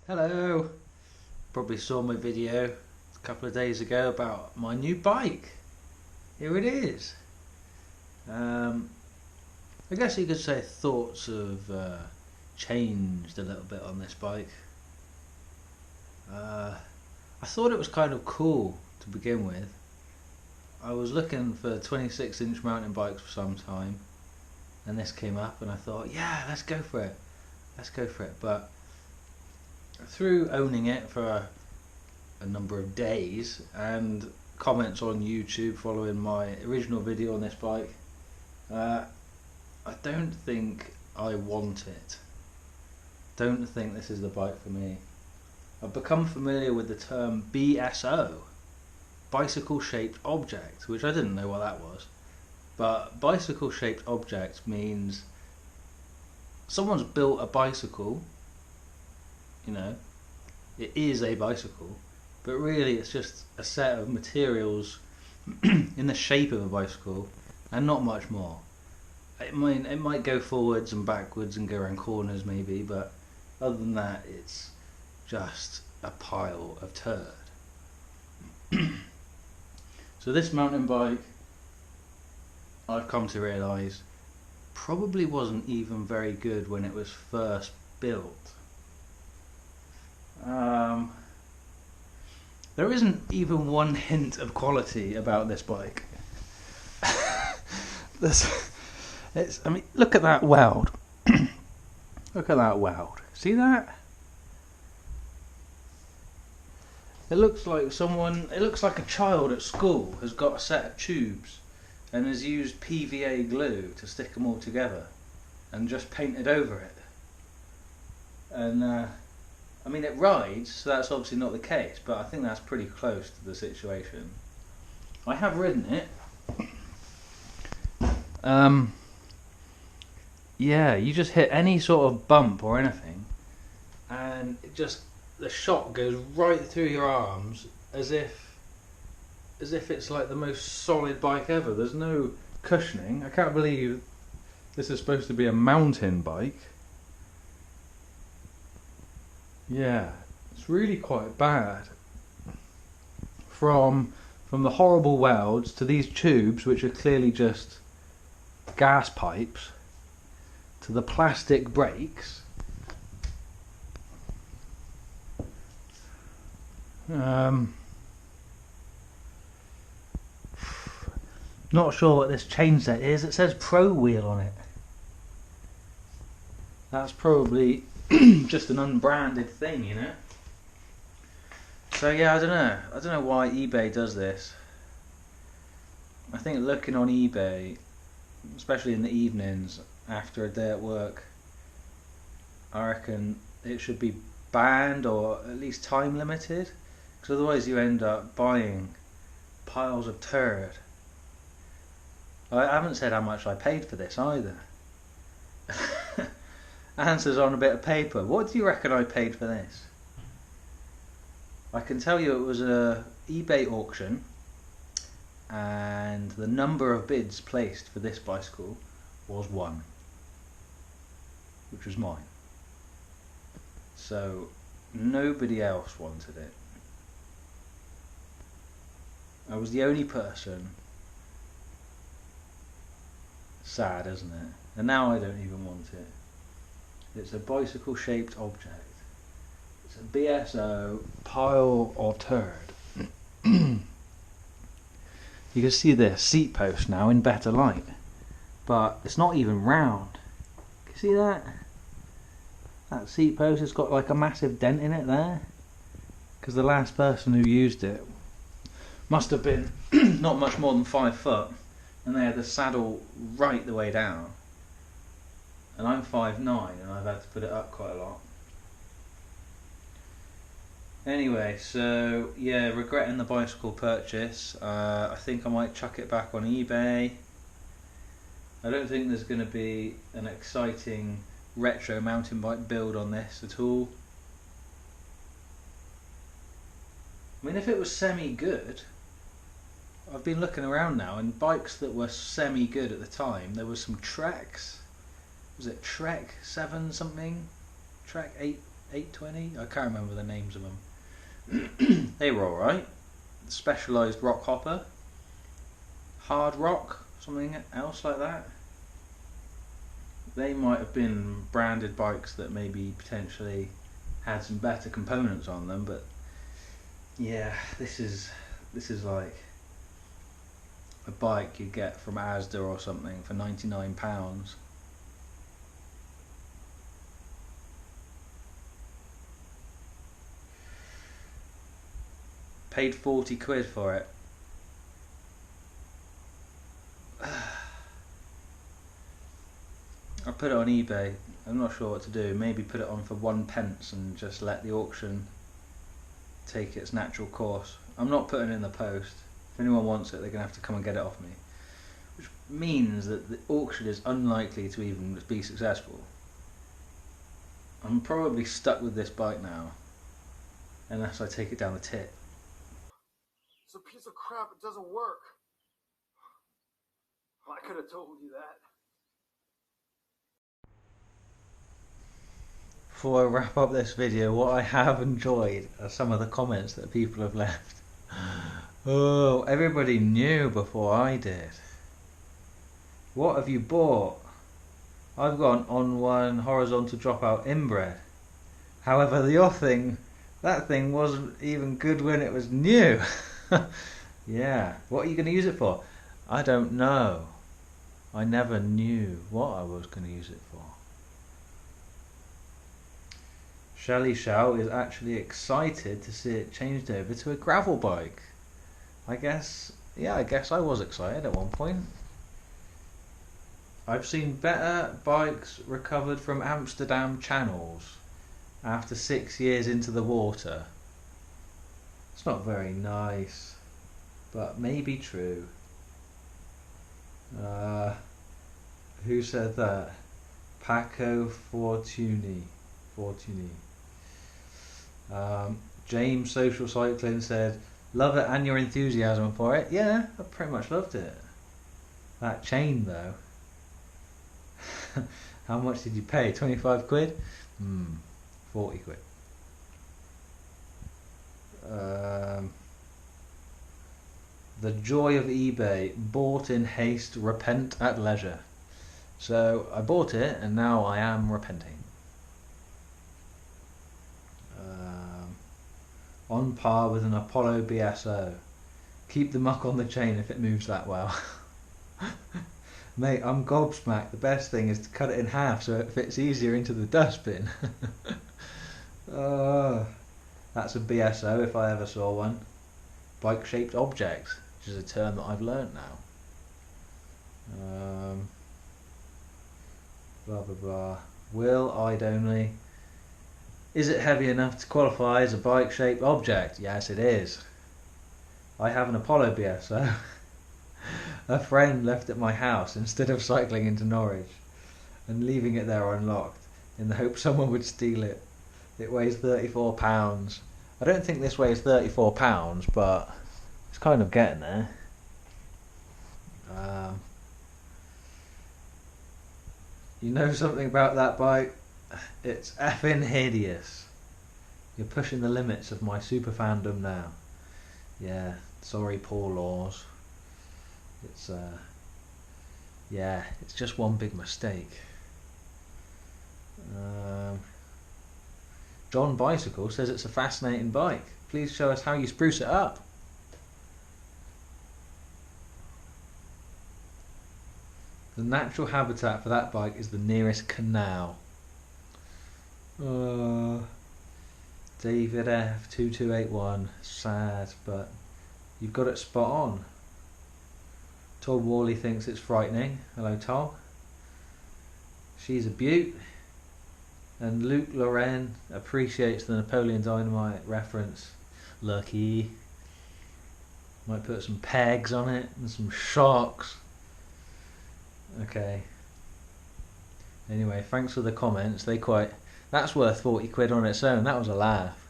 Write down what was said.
Hello! Probably saw my video a couple of days ago about my new bike. Here it is. I guess you could say thoughts have changed a little bit on this bike. I thought it was kind of cool to begin with. I was looking for 26-inch mountain bikes for some time, and this came up and I thought, yeah, let's go for it. But through owning it for a number of days and comments on YouTube following my original video on this bike, I don't think I want it. Don't think this is the bike for me. I've become familiar with the term BSO, bicycle shaped object, which I didn't know what that was. But bicycle shaped object means someone's built a bicycle, you know, it is a bicycle, but really it's just a set of materials in the shape of a bicycle and not much more. It might go forwards and backwards and go around corners maybe, but other than that it's just a pile of turd. So this mountain bike, I've come to realise, probably wasn't even very good when it was first built. There isn't even one hint of quality about this bike. I mean, look at that weld. Look at that weld. See that? It looks like a child at school has got a set of tubes and has used PVA glue to stick them all together and just painted over it. And I mean, it rides, so that's obviously not the case, but I think that's pretty close to the situation. I have ridden it. Yeah, you just hit any sort of bump or anything and the shot goes right through your arms as if it's like the most solid bike ever. There's no cushioning. I can't believe this is supposed to be a mountain bike. Yeah, it's really quite bad. From the horrible welds to these tubes, which are clearly just gas pipes, to the plastic brakes. Not sure what this chain set is. It says Pro Wheel on it. That's probably just an unbranded thing, you know. So yeah, I don't know why eBay does this. I think looking on eBay, especially in the evenings after a day at work, I reckon it should be banned or at least time limited, because otherwise you end up buying piles of turd. I haven't said how much I paid for this either. Answers on a bit of paper. What do you reckon I paid for this? I can tell you it was a eBay auction, and the number of bids placed for this bicycle was 1, which was mine. So nobody else wanted it. I was the only person. Sad, isn't it? And now I don't even want it. It's a bicycle shaped object. It's a BSO pile of turd. You can see the seat post now in better light, but it's not even round. Can you see that? That seat post has got like a massive dent in it there, because the last person who used it must have been not much more than 5 foot, and they had the saddle right the way down. And I'm 5'9", and I've had to put it up quite a lot. Anyway, so yeah, regretting the bicycle purchase. I think I might chuck it back on eBay. I don't think there's going to be an exciting retro mountain bike build on this at all. I mean, if it was semi-good, I've been looking around now, and bikes that were semi-good at the time, there was some Treks. Was it Trek 7 something? Trek 8 820. I can't remember the names of them. They were alright. Specialised rock hopper, hard rock, something else like that. They might have been branded bikes that maybe potentially had some better components on them, but yeah, this is like a bike you get from Asda or something for £99. Paid 40 quid for it. I put it on eBay. I'm not sure what to do. Maybe put it on for 1p and just let the auction take its natural course. I'm not putting it in the post. If anyone wants it, they're going to have to come and get it off me. Which means that the auction is unlikely to even be successful. I'm probably stuck with this bike now, unless I take it down the tip. It's a piece of crap. It doesn't work. Well, I could have told you that. Before I wrap up this video, what I have enjoyed are some of the comments that people have left. Oh, everybody knew before I did. What have you bought? I've got an On1 horizontal dropout inbred. However, that thing wasn't even good when it was new. Yeah, what are you going to use it for? I don't know. I never knew what I was going to use it for. Shelly Shao is actually excited to see it changed over to a gravel bike. I guess I was excited at one point. I've seen better bikes recovered from Amsterdam channels after 6 years into the water. It's not very nice, but maybe true. Who said that? Paco Fortuny. James Social Cycling said, love it and your enthusiasm for it. Yeah, I pretty much loved it. That chain though. How much did you pay? 25 quid? 40 quid. The joy of eBay. Bought in haste, repent at leisure. So I bought it and now I am repenting. On par with an Apollo BSO. Keep the muck on the chain if it moves that well. Mate, I'm gobsmacked. The best thing is to cut it in half so it fits easier into the dustbin. That's a BSO if I ever saw one. Bike shaped object, which is a term that I've learnt now. Blah blah blah. Will I'd only. Is it heavy enough to qualify as a bike shaped object? Yes it is. I have an Apollo BSO. A friend left at my house instead of cycling into Norwich and leaving it there unlocked in the hope someone would steal it. It weighs 34 pounds. I don't think this weighs 34 pounds, but it's kind of getting there. You know something about that bike? It's effing hideous. You're pushing the limits of my super fandom now. Yeah, sorry Paul Laws. It's it's just one big mistake. John Bicycle says it's a fascinating bike. Please show us how you spruce it up. The natural habitat for that bike is the nearest canal. David F2281. Sad, but you've got it spot on. Tom Worley thinks it's frightening. Hello Tom. She's a beaut. And Luke Loren appreciates the Napoleon Dynamite reference. Lucky. Might put some pegs on it and some shocks. Okay. Anyway, thanks for the comments. That's worth 40 quid on its own. That was a laugh.